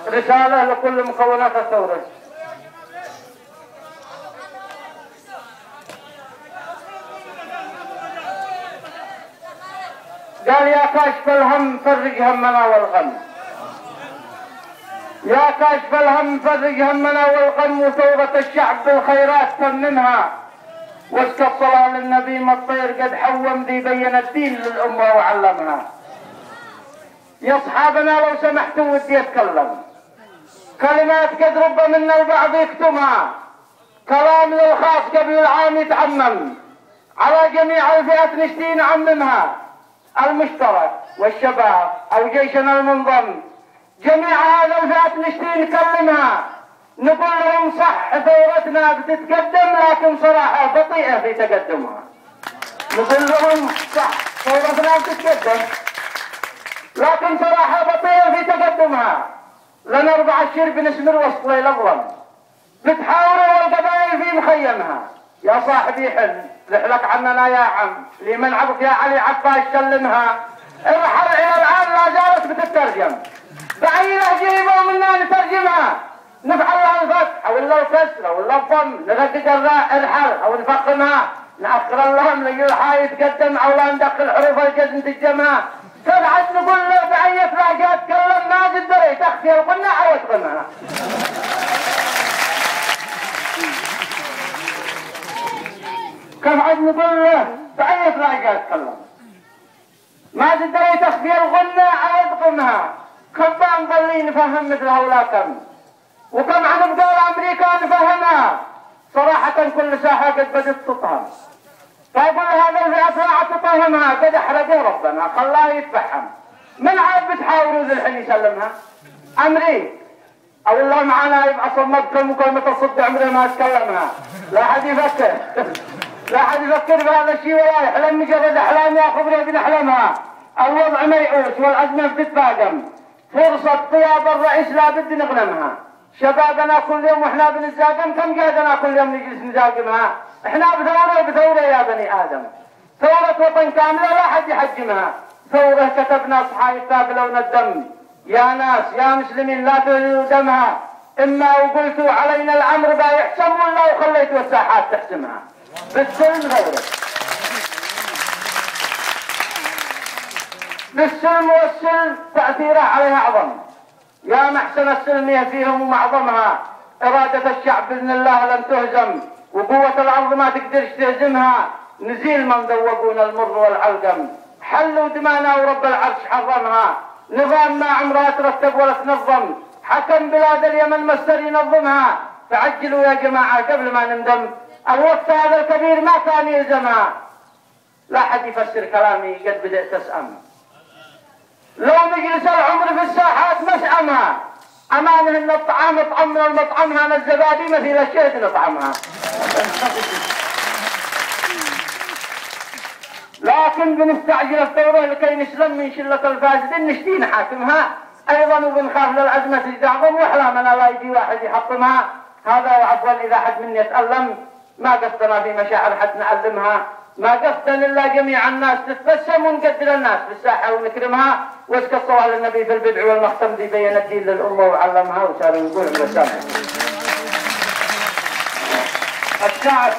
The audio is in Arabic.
رسالة لكل مكونات الثورة. قال يا كاشف الهم فرج همنا والغم، يا كاشف الهم فرج همنا والغم، وثورة الشعب بالخيرات تممها، واسكى الصلاة للنبي ما الطير قد حوم ذي بين الدين للأمة وعلمها. يا أصحابنا لو سمحتوا ودي أتكلم كلمات قد رب منا البعض يكتمها، كلام للخاص قبل العام يتعمم، على جميع الفئات نشتي نعممها، المشترك والشباب أو جيشنا المنظم، جميع هذا الفئات نشتي نكلمها، نقول لهم صح ثورتنا بتتقدم لكن صراحة بطيئة في تقدمها. نقول لهم صح ثورتنا بتتقدم لكن صراحة بطيئة في تقدمها. لنا 4 أشهر بنسمر وسط ليل الظلم، بتحاوروا والقبائل في مخيمها. يا صاحبي حل رحلك عننا يا عم، لمن عبك يا علي عفاش سلمها. ارحل الى الان لا زالت بتترجم، بأي لهجة يبغوا منا نترجمها. نفعل لها الفتح ولا الكسر ولا الضم، نردد الراء ارحل او نفخمها، نأخر اللهم لجل الحاء يتقدم او لا ندخل حروف الجزم تتجمع. تبعد نقول له بأي لهجة تكلم ما تقدر تخفي القناع او تقنعها. كم عاد نقول له بأي لهجة تكلم ما تقدر تخفي الغنى او تقنعها. كم بنظلي نفهم مثل هؤلاء كم، وكم عن بدول امريكا نفهمها. صراحة كل ساحة قد بدت تطهم، فاقول هذا الفئة لا تطهمها، قد احرجه ربنا خلاه يتفهم. من عاد بتحاولوا ذي الحين يسلمها؟ امريكا او الله معنا يبقى صمتكم مكالمة الصد عمره ما اتكلمها. لا حد يفكر لا حد يفكر بهذا الشيء ولا يحلم مجرد احلام يا خبري بنحلمها. الوضع ميؤوس والازمة بتتفاقم، فرصة غياب الرئيس لا بد نغنمها. شبابنا كل يوم واحنا بنتزاقم، كم قادنا كل يوم نجلس نزاقمها؟ احنا بثورة يا بني ادم، ثورة وطن كاملة لا حد يحجمها. ثورة كتبنا صحائفها بلون الدم، يا ناس يا مسلمين لا تهلوا دمها. اما وقلتوا علينا الامر با يحسم ولا وخليتوا الساحات تحسمها. بالسلم ثورة، بالسلم والسلم تأثيره عليها أعظم. يا محسن السلمية فيهم ومعظمها، إرادة الشعب بإذن الله لن تهزم، وقوة الأرض ما تقدرش تهزمها. نزيل من ذوقونا المر والعلقم، حلوا دمانا ورب العرش حرمها. نظام ما عمرها ترتب ولا تنظم، حكم بلاد اليمن مستر ينظمها. فعجلوا يا جماعة قبل ما نندم، الوقت هذا الكبير ما كان يلزمها. لا حد يفسر كلامي قد بدأت أسأم، لو مجلس العمر في الساحات مسأمها. أمانه إن الطعام طعمنا المطعمها، الزبادي مثل الشهد نطعمها. لكن بنستعجل الثورة لكي نسلم من شلة الفاسدين نشتي نحاكمها أيضا، وبنخاف للأزمة تتعظم وأحلامنا لا يجي واحد يحطمها. هذا وعفوا إذا حد من يتألم، ما قصدنا في مشاعر حد نعلمها، ما قصدنا إلا جميع الناس تتبسم ونقدر الناس في الساحة ونكرمها. واسكى الصلاة للنبي في البدع والمختم ذي بين الدين للأمة وعلمها. وسالوا نقول الشعب